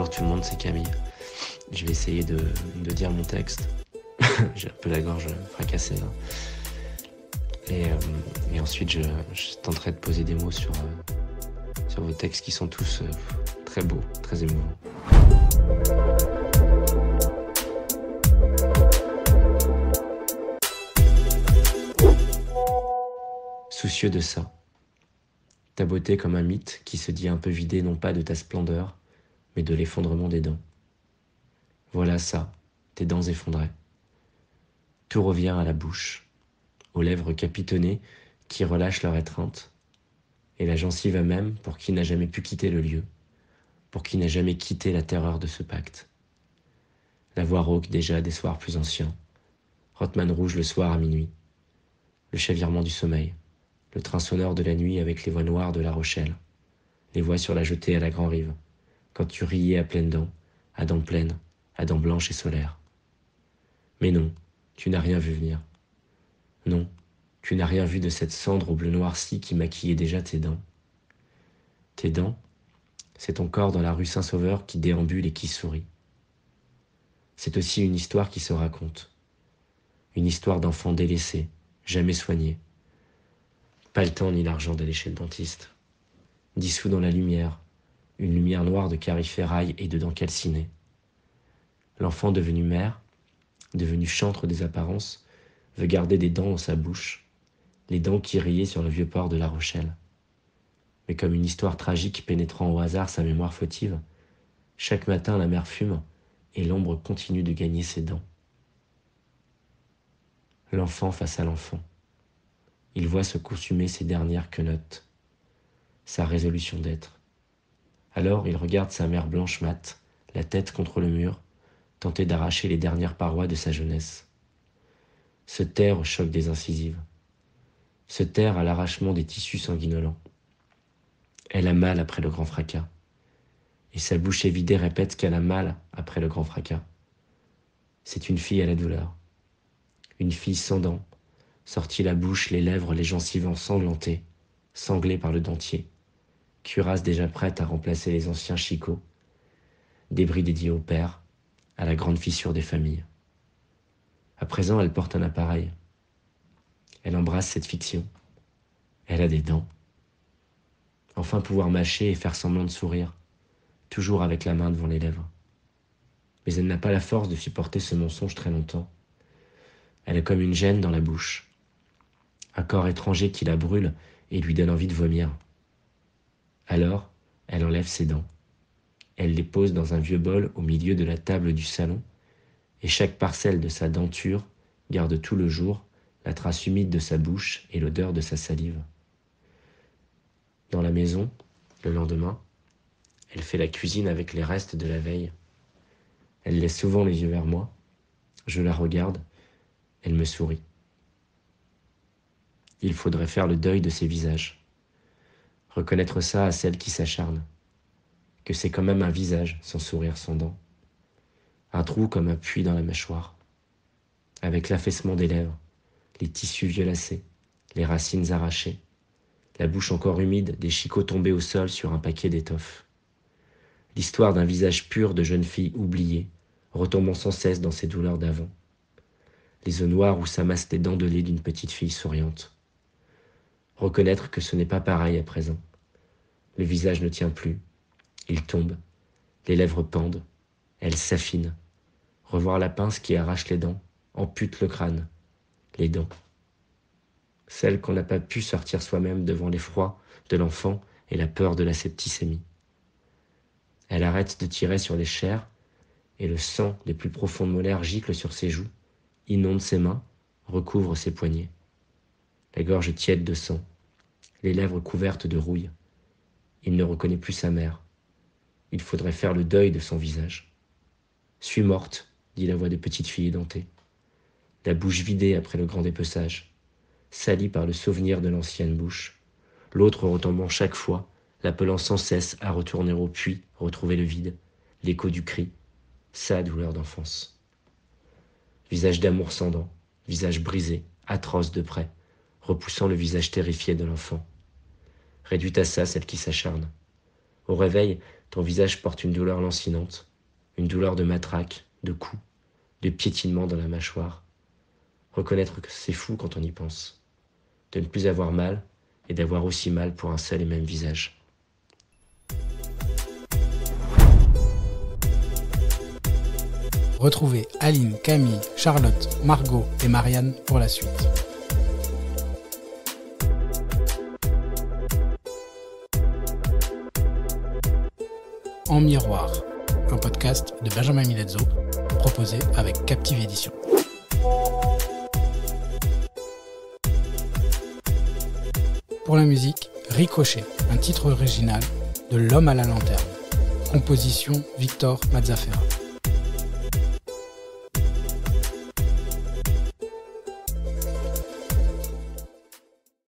Bonjour tout le monde, c'est Camille. Je vais essayer de dire mon texte. J'ai un peu la gorge fracassée là. Et ensuite, je tenterai de poser des mots sur vos textes qui sont tous très beaux, très émouvants. Soucieux de ça. Ta beauté comme un mythe qui se dit un peu vidé non pas de ta splendeur, mais de l'effondrement des dents. Voilà ça, tes dents effondrées. Tout revient à la bouche, aux lèvres capitonnées qui relâchent leur étreinte, et la gencive même pour qui n'a jamais pu quitter le lieu, pour qui n'a jamais quitté la terreur de ce pacte. La voix rauque déjà des soirs plus anciens, Rothman rouge le soir à minuit, le chavirement du sommeil, le train sonore de la nuit avec les voix noires de La Rochelle, les voix sur la jetée à la Grand-Rive, quand tu riais à pleines dents, à dents pleines, à dents blanches et solaires. Mais non, tu n'as rien vu venir. Non, tu n'as rien vu de cette cendre au bleu noirci qui maquillait déjà tes dents. Tes dents, c'est ton corps dans la rue Saint-Sauveur qui déambule et qui sourit. C'est aussi une histoire qui se raconte. Une histoire d'enfant délaissé, jamais soigné. Pas le temps ni l'argent d'aller chez le dentiste. Dissous dans la lumière, une lumière noire de cariférailles et de dents calcinées. L'enfant devenu mère, devenu chantre des apparences, veut garder des dents dans sa bouche, les dents qui riaient sur le vieux port de La Rochelle. Mais comme une histoire tragique pénétrant au hasard sa mémoire fautive, chaque matin la mère fume et l'ombre continue de gagner ses dents. L'enfant face à l'enfant. Il voit se consumer ses dernières quenottes, sa résolution d'être. Alors il regarde sa mère blanche mate, la tête contre le mur, tenter d'arracher les dernières parois de sa jeunesse. Se taire au choc des incisives. Se taire à l'arrachement des tissus sanguinolents. Elle a mal après le grand fracas. Et sa bouche évidée répète qu'elle a mal après le grand fracas. C'est une fille à la douleur. Une fille sans dents, sortie la bouche, les lèvres, les gencives ensanglantées, sanglées par le dentier, cuirasse déjà prête à remplacer les anciens chicots, débris dédiés au père, à la grande fissure des familles. À présent, elle porte un appareil. Elle embrasse cette fiction. Elle a des dents. Enfin pouvoir mâcher et faire semblant de sourire, toujours avec la main devant les lèvres. Mais elle n'a pas la force de supporter ce mensonge très longtemps. Elle est comme une gêne dans la bouche, un corps étranger qui la brûle et lui donne envie de vomir. Alors, elle enlève ses dents. Elle les pose dans un vieux bol au milieu de la table du salon, et chaque parcelle de sa denture garde tout le jour la trace humide de sa bouche et l'odeur de sa salive. Dans la maison, le lendemain, elle fait la cuisine avec les restes de la veille. Elle laisse souvent les yeux vers moi. Je la regarde. Elle me sourit. Il faudrait faire le deuil de ces visages. Reconnaître ça à celle qui s'acharne. Que c'est quand même un visage, sans sourire, sans dents. Un trou comme un puits dans la mâchoire. Avec l'affaissement des lèvres, les tissus violacés, les racines arrachées, la bouche encore humide, des chicots tombés au sol sur un paquet d'étoffes. L'histoire d'un visage pur de jeune fille oubliée, retombant sans cesse dans ses douleurs d'avant. Les os noirs où s'amassent les dents de lait d'une petite fille souriante. Reconnaître que ce n'est pas pareil à présent. Le visage ne tient plus, il tombe, les lèvres pendent, elles s'affinent. Revoir la pince qui arrache les dents, ampute le crâne, les dents. Celles qu'on n'a pas pu sortir soi-même devant l'effroi de l'enfant et la peur de la septicémie. Elle arrête de tirer sur les chairs et le sang des plus profondes molaires gicle sur ses joues, inonde ses mains, recouvre ses poignets. La gorge tiède de sang, les lèvres couvertes de rouille. Il ne reconnaît plus sa mère. Il faudrait faire le deuil de son visage. « Suis morte », dit la voix de petite fille édentée. La bouche vidée après le grand dépeçage, salie par le souvenir de l'ancienne bouche, l'autre retombant chaque fois, l'appelant sans cesse à retourner au puits, retrouver le vide, l'écho du cri, sa douleur d'enfance. Visage d'amour sans dents, visage brisé, atroce de près, repoussant le visage terrifié de l'enfant. Réduite à ça, celle qui s'acharne. Au réveil, Ton visage porte une douleur lancinante, une douleur de matraque, de coups, de piétinement dans la mâchoire. Reconnaître que c'est fou quand on y pense. De ne plus avoir mal et d'avoir aussi mal pour un seul et même visage. Retrouvez Aline, Camille, Charlotte, Margot et Marianne pour la suite. En miroir, un podcast de Benjamin Milezzo, proposé avec Captive Édition. Pour la musique, Ricochet, un titre original de L'Homme à la lanterne. Composition Victor Mazzaferra.